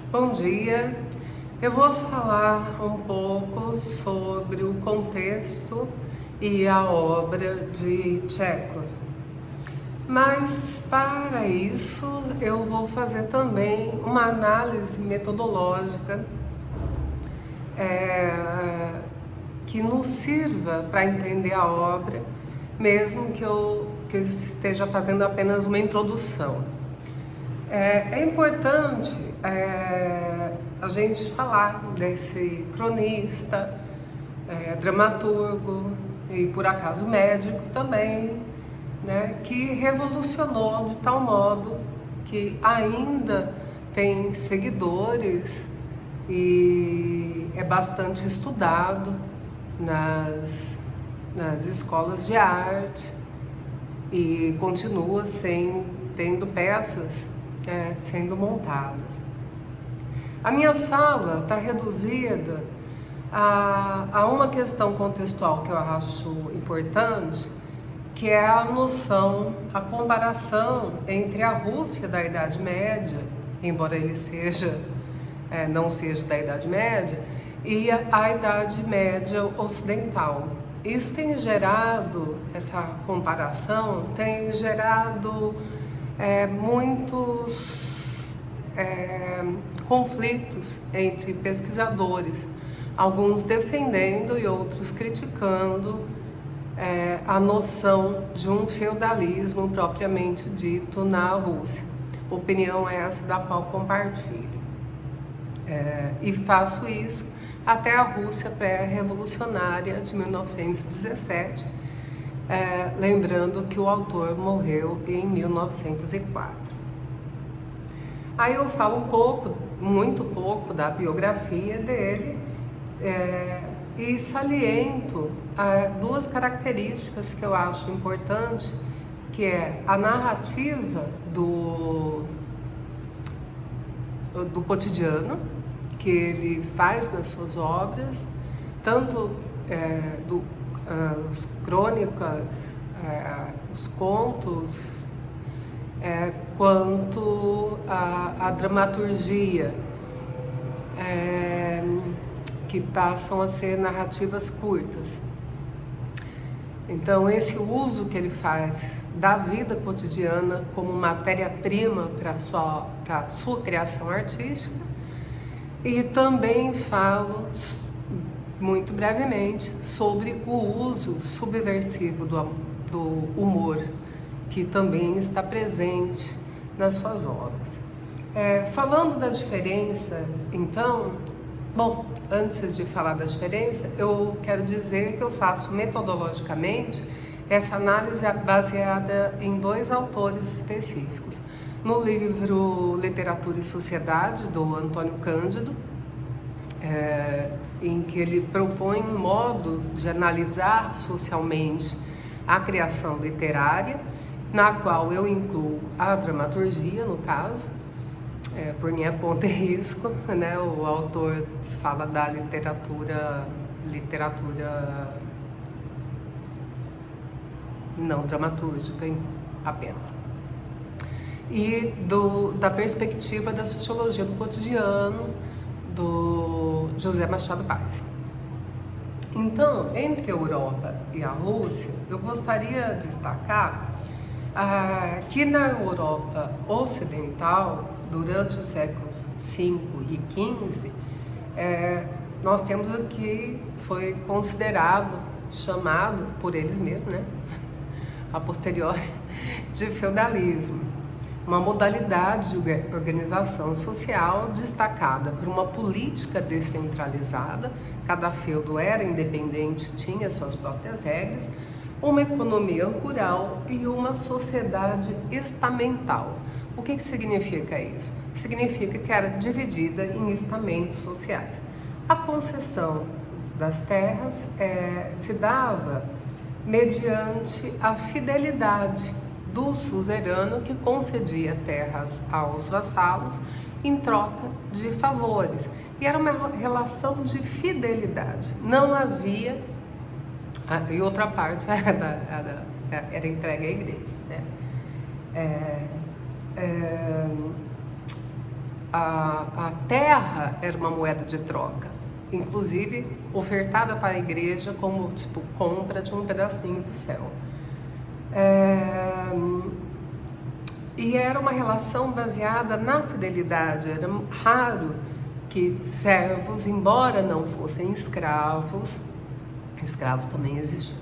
Bom dia, eu vou falar um pouco sobre o contexto e a obra de Tchekhov. Mas para isso eu vou fazer também uma análise metodológica que nos sirva para entender a obra, mesmo que eu esteja fazendo apenas uma introdução. É importante a gente falar desse cronista, dramaturgo e por acaso médico também, né, que revolucionou de tal modo que ainda tem seguidores e é bastante estudado nas escolas de arte e continua tendo peças sendo montadas. A minha fala está reduzida a uma questão contextual que eu acho importante, que é a noção, a comparação entre a Rússia da Idade Média, embora ele não seja da Idade Média, e a Idade Média Ocidental. Isso tem gerado, essa comparação tem gerado muitos conflitos entre pesquisadores, alguns defendendo e outros criticando a noção de um feudalismo propriamente dito na Rússia. Opinião essa da qual compartilho. E faço isso até a Rússia pré-revolucionária de 1917, lembrando que o autor morreu em 1904. Aí eu falo muito pouco da biografia dele e saliento duas características que eu acho importantes, que é a narrativa do cotidiano que ele faz nas suas obras, tanto as crônicas, os contos, quanto a dramaturgia, que passam a ser narrativas curtas. Então, esse uso que ele faz da vida cotidiana como matéria-prima para a sua criação artística. E também falo, muito brevemente, sobre o uso subversivo do humor, que também está presente nas suas obras. Falando da diferença, então, antes de falar da diferença, eu quero dizer que eu faço metodologicamente essa análise baseada em dois autores específicos. No livro Literatura e Sociedade, do Antônio Cândido, em que ele propõe um modo de analisar socialmente a criação literária, na qual eu incluo a dramaturgia, no caso, por minha conta e risco, né? O autor fala da literatura não dramatúrgica apenas. E da perspectiva da sociologia do cotidiano, do José Machado Paz. Então, entre a Europa e a Rússia, eu gostaria de destacar que na Europa ocidental, durante os séculos V e XV, nós temos o que foi considerado, chamado por eles mesmos, né, a posteriori, de feudalismo. Uma modalidade de organização social destacada por uma política descentralizada, cada feudo era independente, tinha suas próprias regras, uma economia rural e uma sociedade estamental. O que significa isso? Significa que era dividida em estamentos sociais. A concessão das terras se dava mediante a fidelidade do suzerano, que concedia terras aos vassalos em troca de favores. E era uma relação de fidelidade. Não havia... E outra parte era entregue à igreja, né? a terra era uma moeda de troca, inclusive ofertada para a igreja como tipo compra de um pedacinho do céu. E era uma relação baseada na fidelidade. Era raro que servos, embora não fossem escravos também existiam,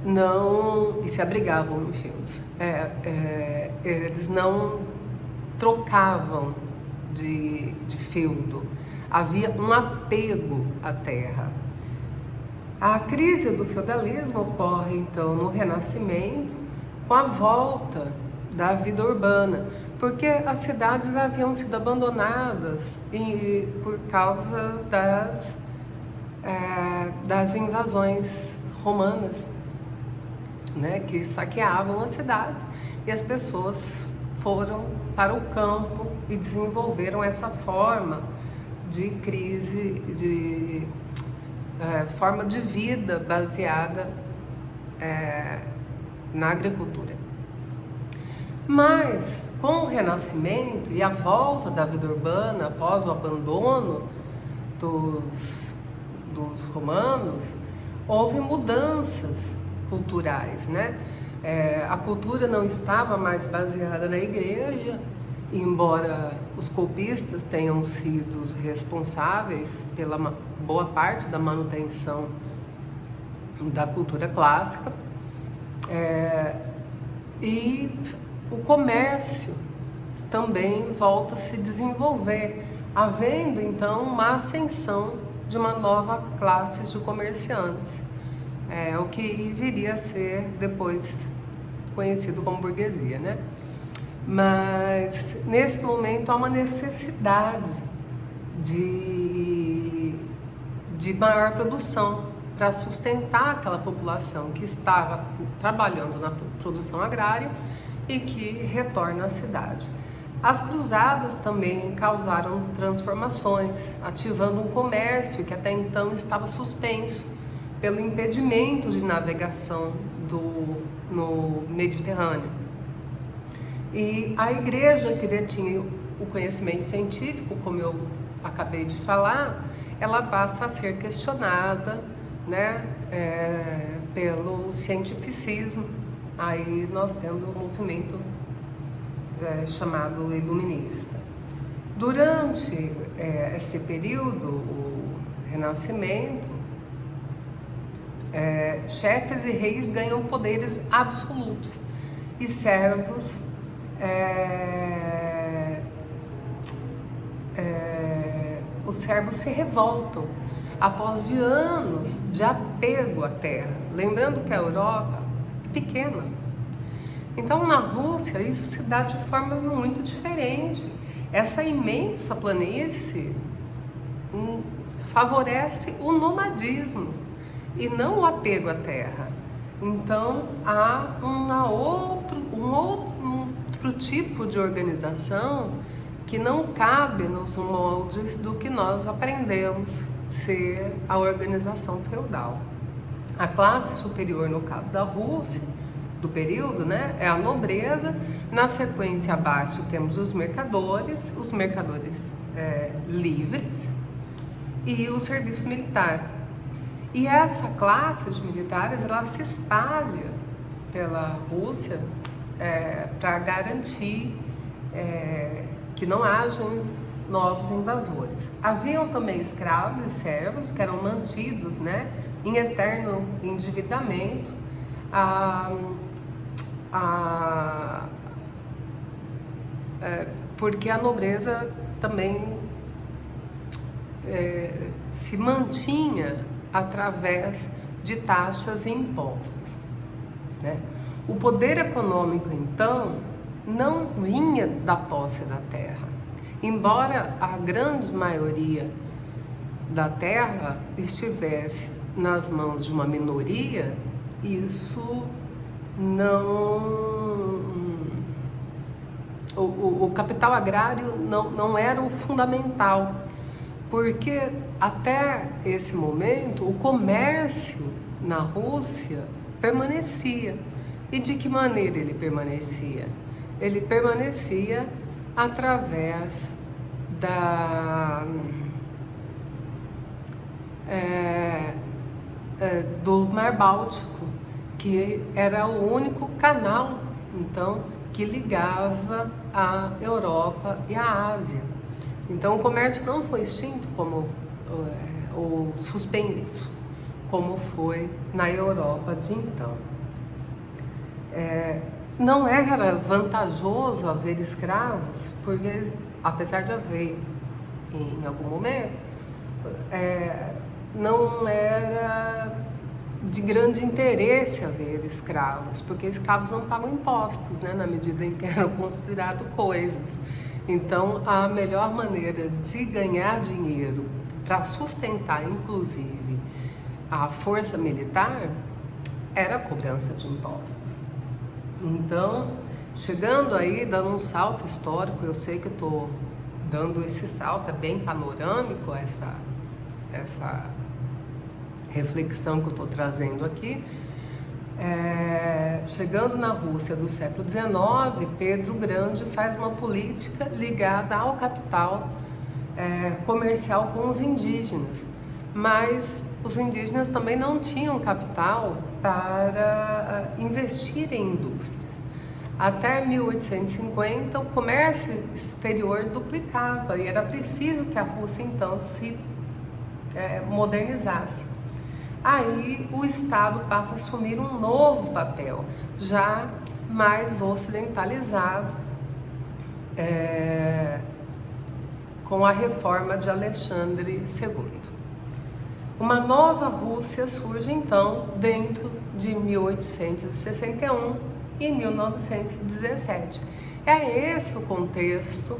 não, e se abrigavam em feudos, eles não trocavam de feudo, havia um apego à terra. A crise do feudalismo ocorre então no Renascimento, com a volta da vida urbana, porque as cidades haviam sido abandonadas por causa das invasões romanas, né, que saqueavam as cidades, e as pessoas foram para o campo e desenvolveram essa forma de crise, forma de vida baseada na agricultura. Mas com o Renascimento e a volta da vida urbana após o abandono dos romanos, houve mudanças culturais, né? A cultura não estava mais baseada na igreja, embora os copistas tenham sido responsáveis pela boa parte da manutenção da cultura clássica, e o comércio também volta a se desenvolver, havendo então uma ascensão de uma nova classe de comerciantes, o que viria a ser depois conhecido como burguesia, né? Mas nesse momento há uma necessidade de maior produção para sustentar aquela população que estava trabalhando na produção agrária e que retorna à cidade. As cruzadas também causaram transformações, ativando um comércio que até então estava suspenso pelo impedimento de navegação no Mediterrâneo. E a igreja, que detinha o conhecimento científico, como eu acabei de falar, ela passa a ser questionada, né, pelo cientificismo. Aí nós temos um movimento chamado iluminista. Durante esse período, o Renascimento, chefes e reis ganham poderes absolutos e servos os servos se revoltam após de anos de apego à terra. Lembrando que a Europa é pequena. Então, na Rússia, isso se dá de forma muito diferente. Essa imensa planície favorece o nomadismo e não o apego à terra. Então, há um outro tipo de organização que não cabe nos moldes do que nós aprendemos ser a organização feudal. A classe superior, no caso da Rússia, do período, né, é a nobreza. Na sequência abaixo temos os mercadores livres e o serviço militar. E essa classe de militares, ela se espalha pela Rússia para garantir que não hajam novos invasores. Haviam também escravos e servos que eram mantidos, né, em eterno endividamento, porque a nobreza também se mantinha através de taxas e impostos, né? O poder econômico, então, não vinha da posse da terra. Embora a grande maioria da terra estivesse nas mãos de uma minoria, isso não... O capital agrário não era o fundamental, porque até esse momento o comércio na Rússia permanecia. E de que maneira ele permanecia? Ele permanecia através do Mar Báltico, que era o único canal, então, que ligava a Europa e a Ásia. Então, o comércio não foi extinto ou suspenso, como foi na Europa de então. Não era vantajoso haver escravos, porque, apesar de haver em algum momento, não era de grande interesse haver escravos, porque escravos não pagam impostos, né, na medida em que eram considerados coisas. Então, a melhor maneira de ganhar dinheiro para sustentar, inclusive, a força militar era a cobrança de impostos. Então, chegando aí, dando um salto histórico, eu sei que eu estou dando esse salto, é bem panorâmico essa reflexão que eu estou trazendo aqui. Chegando na Rússia do século XIX, Pedro o Grande faz uma política ligada ao capital comercial com os indígenas, mas os indígenas também não tinham capital para investir em indústrias. Até 1850, o comércio exterior duplicava e era preciso que a Rússia então se modernizasse. Aí o Estado passa a assumir um novo papel, já mais ocidentalizado, com a reforma de Alexandre II. Uma nova Rússia surge então dentro de 1861 e 1917. É esse o contexto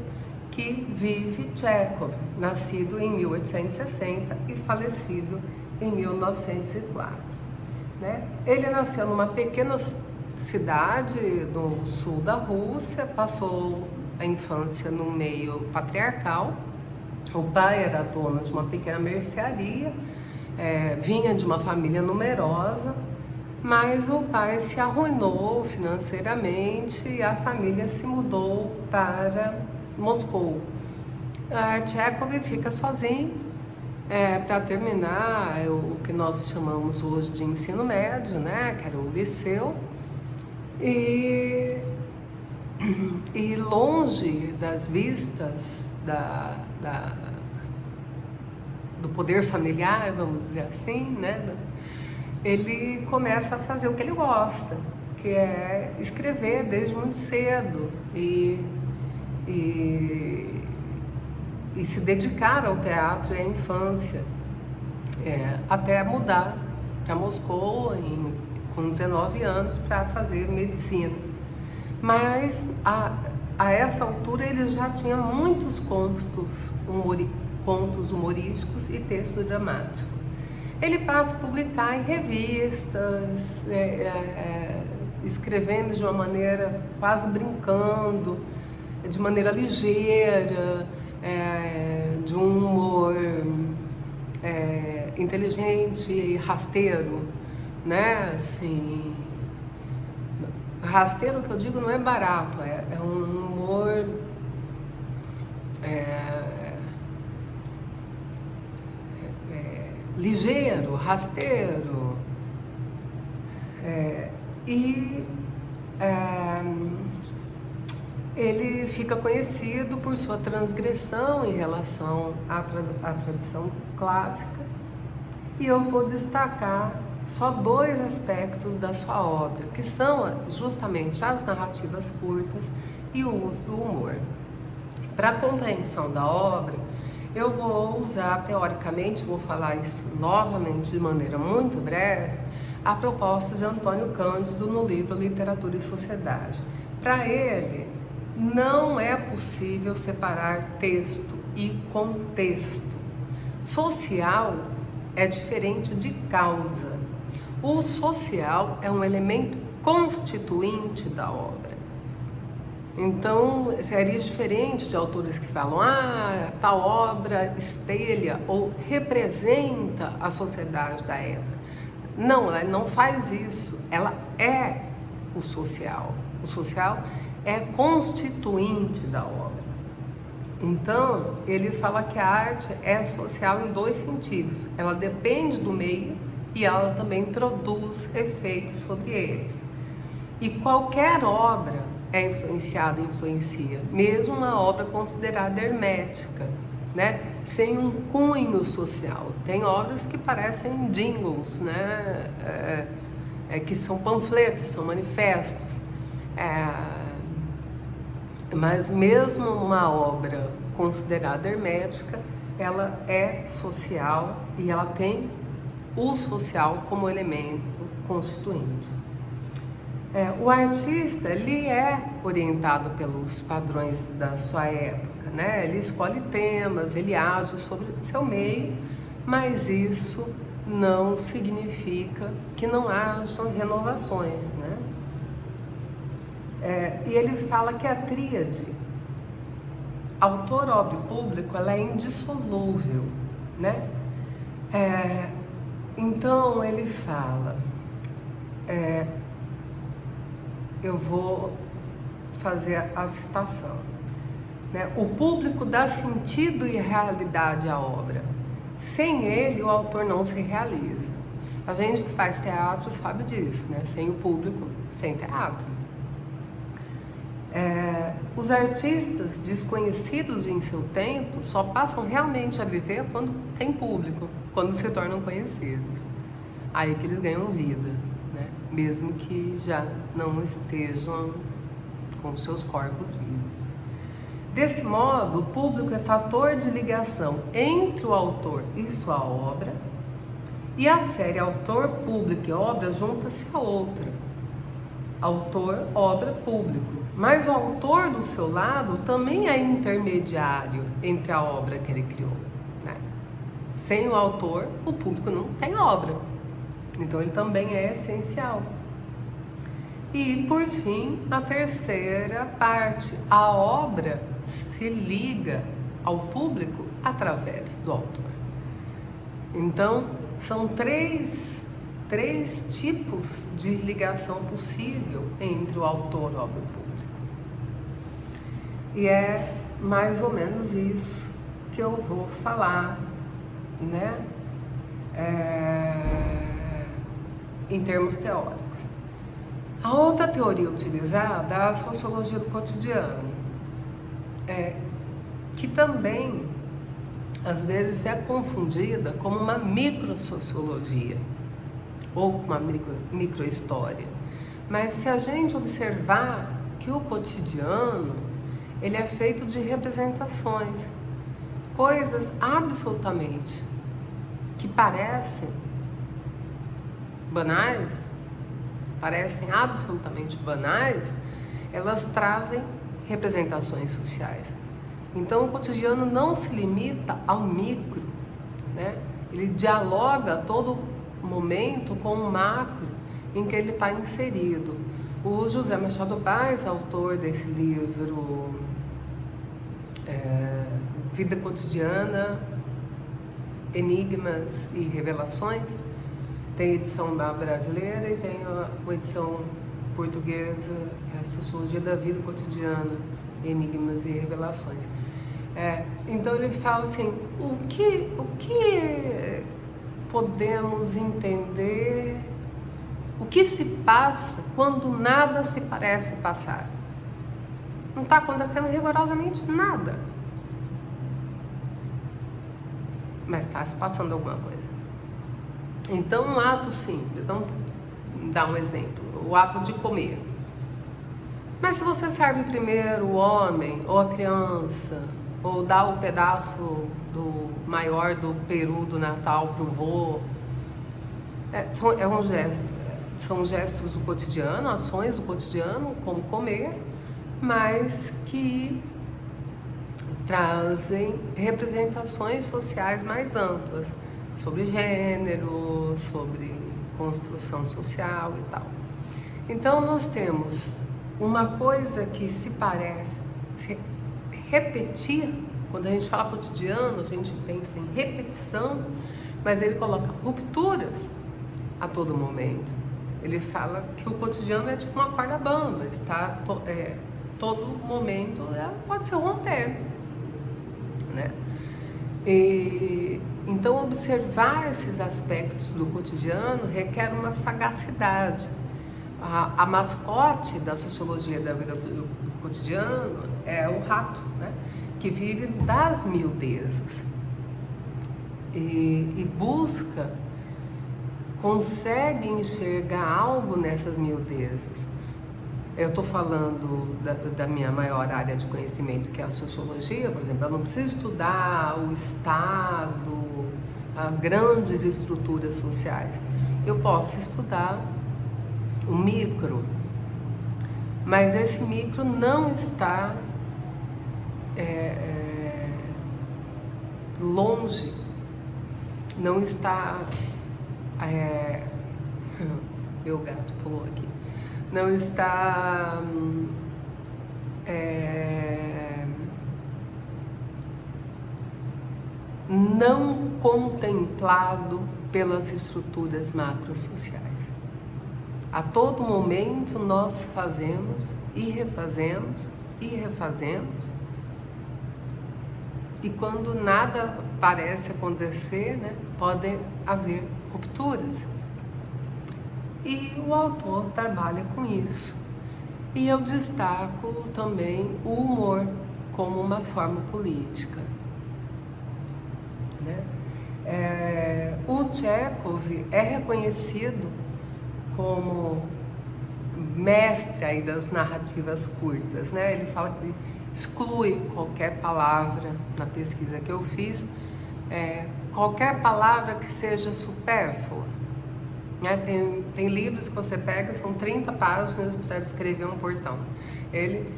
que vive Tchekhov, nascido em 1860 e falecido em 1904. Né? Ele nasceu numa pequena cidade do sul da Rússia, passou a infância no meio patriarcal. O pai era dono de uma pequena mercearia, vinha de uma família numerosa, mas o pai se arruinou financeiramente e a família se mudou para Moscou. Tchekhov fica sozinho para terminar o que nós chamamos hoje de ensino médio, né, que era o liceu, e longe das vistas do poder familiar, vamos dizer assim, né, ele começa a fazer o que ele gosta, que é escrever desde muito cedo e se dedicar ao teatro e à infância, até mudar para Moscou com 19 anos para fazer medicina. Mas a essa altura ele já tinha muitos contos humorísticos e texto dramático. Ele passa a publicar em revistas, escrevendo de uma maneira quase brincando, de maneira ligeira, de um humor inteligente e rasteiro, né? Assim, rasteiro, que eu digo, não é barato, é um humor ligeiro, rasteiro, ele fica conhecido por sua transgressão em relação à tradição clássica, e eu vou destacar só dois aspectos da sua obra, que são justamente as narrativas curtas e o uso do humor. Para a compreensão da obra, eu vou usar, teoricamente, vou falar isso novamente de maneira muito breve, a proposta de Antônio Cândido no livro Literatura e Sociedade. Para ele, não é possível separar texto e contexto. Social é diferente de causa. O social é um elemento constituinte da obra. Então, seria diferente de autores que falam: tal obra espelha ou representa a sociedade da época. Não, ela não faz isso. Ela é o social. O social é constituinte da obra. Então, ele fala que a arte é social em dois sentidos. Ela depende do meio e ela também produz efeitos sobre eles. E qualquer obra é influenciada, influencia, mesmo uma obra considerada hermética, né? Sem um cunho social. Tem obras que parecem jingles, né? Que são panfletos, são manifestos. Mas mesmo uma obra considerada hermética, ela é social e ela tem o social como elemento constituinte. O artista, ele é orientado pelos padrões da sua época, né? Ele escolhe temas, ele age sobre seu meio, mas isso não significa que não hajam renovações, né? E ele fala que a tríade autor, obra e público, ela é indissolúvel, né? Então ele fala, eu vou fazer a citação, né? O público dá sentido e realidade à obra. Sem ele, o autor não se realiza. A gente que faz teatro sabe disso, né? Sem o público, sem teatro. Os artistas desconhecidos em seu tempo só passam realmente a viver quando tem público, quando se tornam conhecidos. Aí que eles ganham vida, né? Mesmo que já não estejam com seus corpos vivos. Desse modo, o público é fator de ligação entre o autor e sua obra, e a série autor, público e obra junta-se a outra. Autor, obra, público. Mas o autor, do seu lado, também é intermediário entre a obra que ele criou, né? Sem o autor, o público não tem obra. Então ele também é essencial. E, por fim, a terceira parte. A obra se liga ao público através do autor. Então, são três tipos de ligação possível entre o autor, obra e público. E é mais ou menos isso que eu vou falar, né? Em termos teóricos. A outra teoria utilizada é a sociologia do cotidiano, que também às vezes é confundida como uma microsociologia ou uma microhistória. Mas se a gente observar que o cotidiano, ele é feito de representações, coisas absolutamente que parecem banais, parecem absolutamente banais, elas trazem representações sociais. Então o cotidiano não se limita ao micro, né? Ele dialoga a todo momento com o macro em que ele está inserido. O José Machado Paz, autor desse livro Vida Cotidiana, Enigmas e Revelações, tem edição brasileira e tem a edição portuguesa, a Sociologia da Vida Cotidiana, Enigmas e Revelações. Então ele fala assim, o que podemos entender, o que se passa quando nada se parece passar? Não está acontecendo rigorosamente nada, mas está se passando alguma coisa. Então, um ato simples, vamos dar um exemplo, o ato de comer. Mas se você serve primeiro o homem ou a criança, ou dá o pedaço maior do peru do Natal para o vô, é um gesto. São gestos do cotidiano, ações do cotidiano, como comer, mas que trazem representações sociais mais amplas, sobre gênero, sobre construção social e tal. Então nós temos uma coisa que se parece repetir. Quando a gente fala cotidiano, a gente pensa em repetição, mas ele coloca rupturas a todo momento. Ele fala que o cotidiano é tipo uma corda bamba, está todo momento pode se romper. Então, observar esses aspectos do cotidiano requer uma sagacidade. A mascote da sociologia da vida do cotidiano é o rato, né? Que vive das miudezas e busca, consegue enxergar algo nessas miudezas. Eu estou falando da minha maior área de conhecimento, que é a sociologia, por exemplo. Eu não preciso estudar o Estado, grandes estruturas sociais. Eu posso estudar o micro, mas esse micro não está longe, não está... meu gato pulou aqui. Não está não contemplado pelas estruturas macrosociais. A todo momento nós fazemos e refazemos e refazemos, e quando nada parece acontecer, né, podem haver rupturas. E o autor trabalha com isso. E eu destaco também o humor como uma forma política, né? O Chekhov é reconhecido como mestre aí das narrativas curtas, né? Ele fala que ele exclui qualquer palavra na pesquisa que eu fiz, qualquer palavra que seja supérflua. Tem livros que você pega, são 30 páginas para descrever um portão. Ele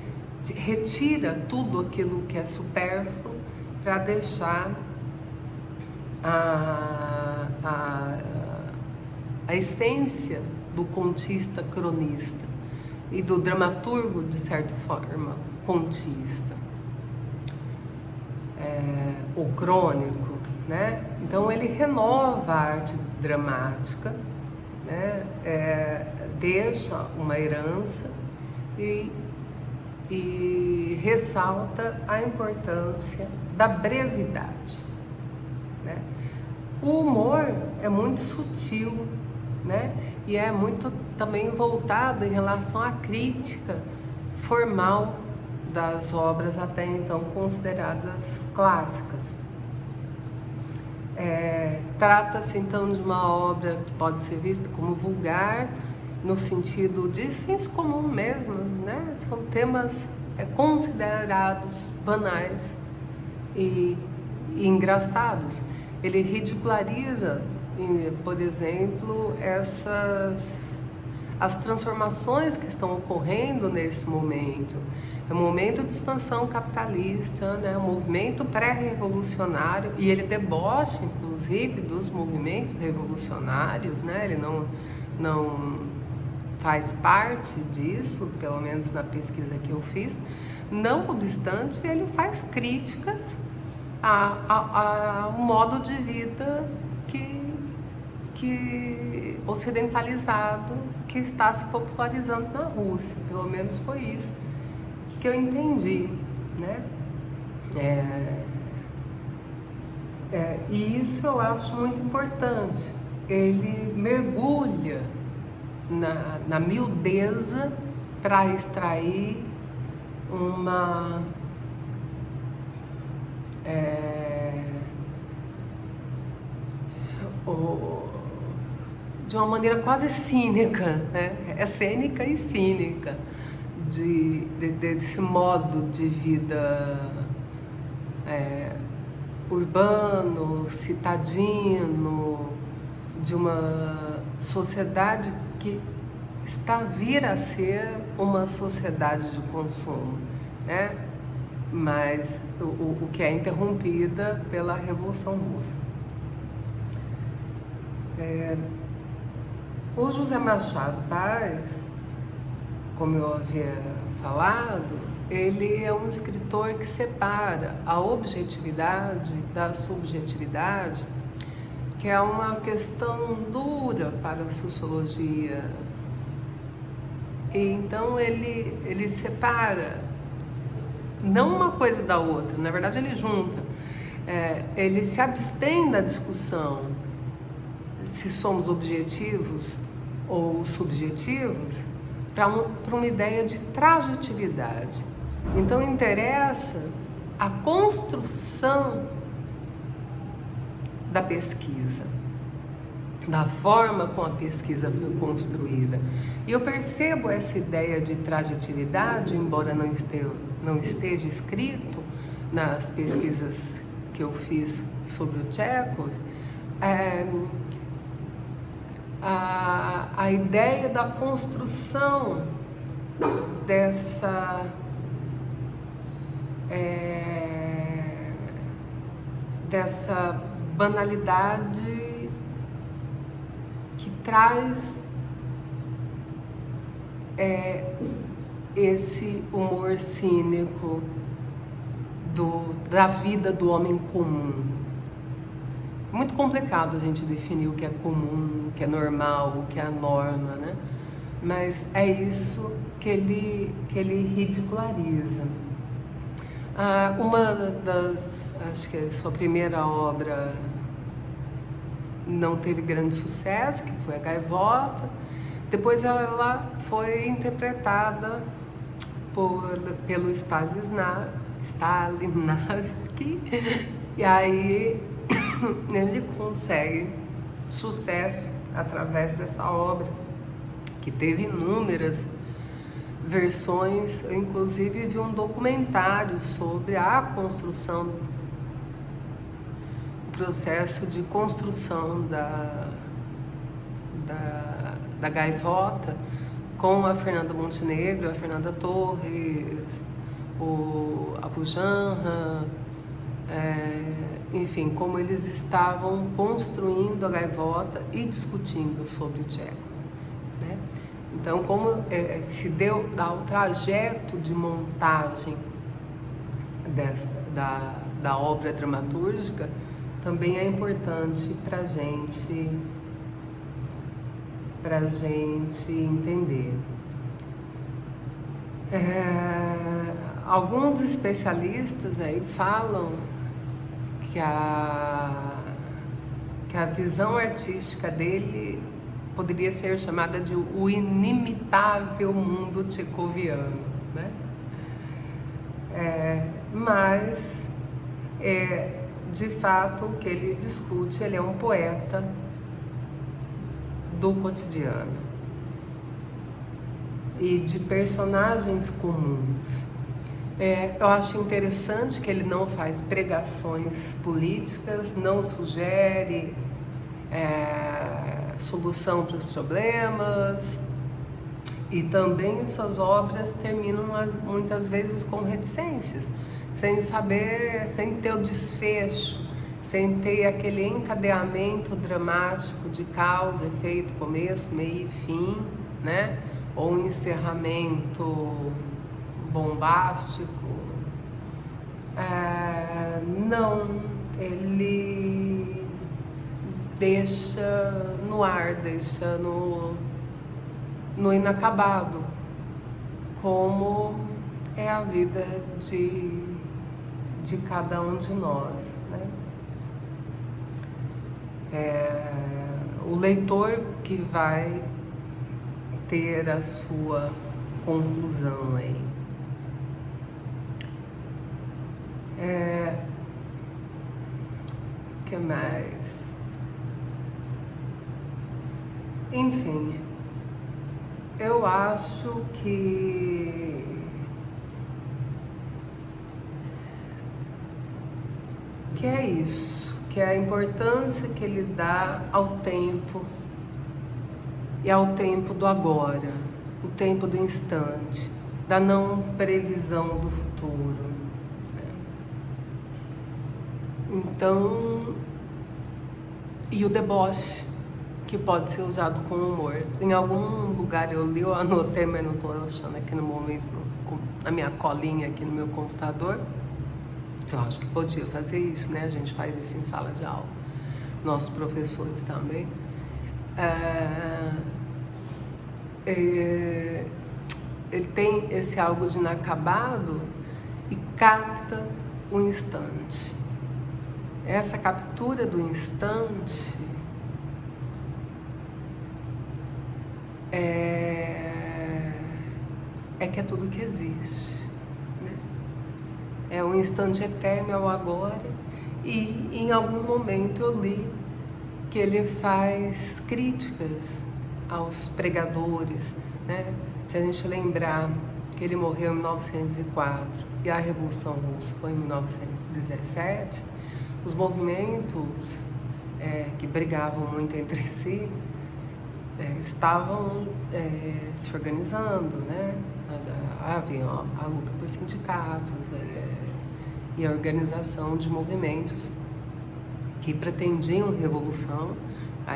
retira tudo aquilo que é supérfluo para deixar a essência do contista cronista e do dramaturgo, de certa forma, contista, o crônico, né? Então ele renova a arte dramática, né? Deixa uma herança e ressalta a importância da brevidade, né? O humor é muito sutil, né? E é muito também voltado em relação à crítica formal das obras até então consideradas clássicas. Trata-se então de uma obra que pode ser vista como vulgar, no sentido de senso comum mesmo, né? São temas considerados banais e engraçados. Ele ridiculariza, por exemplo, as transformações que estão ocorrendo nesse momento. É um momento de expansão capitalista, né? Um movimento pré-revolucionário, e ele debocha, inclusive, dos movimentos revolucionários, né? Ele não faz parte disso, pelo menos na pesquisa que eu fiz. Não obstante, ele faz críticas ao modo de vida que ocidentalizado que está se popularizando na Rússia. Pelo menos foi isso que eu entendi, né? E isso eu acho muito importante. Ele mergulha na miudeza para extrair de uma maneira quase cínica, né? É cênica e cínica desse modo de vida urbano, citadino, de uma sociedade que está a vir a ser uma sociedade de consumo, né? Mas o que é interrompida pela Revolução Russa. O José Machado Paz, como eu havia falado, ele é um escritor que separa a objetividade da subjetividade, que é uma questão dura para a sociologia. E então ele separa não uma coisa da outra, na verdade ele junta. ele se abstém da discussão se somos objetivos ou subjetivos para uma ideia de trajetividade. Então interessa a construção da pesquisa, da forma como a pesquisa foi construída. E eu percebo essa ideia de trajetividade, embora não esteja escrito nas pesquisas que eu fiz sobre o Chekhov, a ideia da construção dessa banalidade que traz esse humor cínico da vida do homem comum. Muito complicado a gente definir o que é comum, o que é normal, o que é a norma, né? Mas é isso que ele ridiculariza. Uma das, acho que a sua primeira obra não teve grande sucesso, que foi a Gaivota. Depois ela foi interpretada pelo Stanislavski, e aí ele consegue sucesso através dessa obra, que teve inúmeras versões. Eu inclusive vi um documentário sobre a construção, o processo de construção da Gaivota, com a Fernanda Montenegro, a Fernanda Torres, o Abu Janra, enfim, como eles estavam construindo a Gaivota e discutindo sobre o Chekhov, né? Então, como se deu o trajeto de montagem da obra dramatúrgica, também é importante para gente entender. Alguns especialistas aí falam que a visão artística dele poderia ser chamada de o inimitável mundo tchecoviano, né? Mas, de fato, o que ele discute, ele é um poeta do cotidiano e de personagens comuns. Eu acho interessante que ele não faz pregações políticas, não sugere solução para os problemas, e também suas obras terminam muitas vezes com reticências, sem saber, sem ter o desfecho, sem ter aquele encadeamento dramático de causa, efeito, começo, meio e fim, né? Ou um encerramento bombástico. Não, ele deixa no ar, deixa no inacabado, como é a vida de cada um de nós, né? O leitor que vai ter a sua conclusão aí. Que mais? Enfim, eu acho que é isso, que é a importância que ele dá ao tempo e ao tempo do agora, o tempo do instante, da não previsão do futuro. Então, e o deboche, que pode ser usado com humor. Em algum lugar eu li, eu anotei, mas não estou achando aqui no momento, na minha colinha aqui no meu computador. Eu acho que podia fazer isso, né? A gente faz isso em sala de aula. Nossos professores também. Ele tem esse algo de inacabado e capta o instante. essa captura do instante é que é tudo que existe, né? É um instante eterno, é o agora, e em algum momento eu li que ele faz críticas aos pregadores, né? Se a gente lembrar que ele morreu em 1904 e a Revolução Russa foi em 1917, os movimentos que brigavam muito entre si estavam se organizando, né? Havia a luta por sindicatos e a organização de movimentos que pretendiam revolução,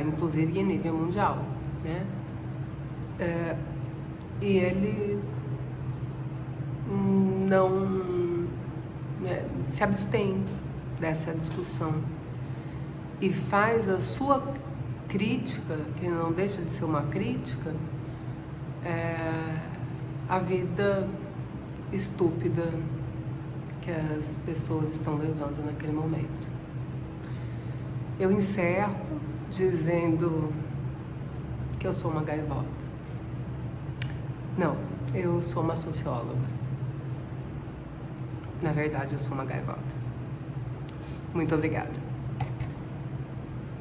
inclusive em nível mundial, né? E ele não se abstém dessa discussão e faz a sua crítica, que não deixa de ser uma crítica, a vida estúpida que as pessoas estão levando naquele momento. Eu encerro dizendo que eu sou uma gaivota. Não, eu sou uma socióloga. Na verdade, eu sou uma gaivota. Muito obrigada.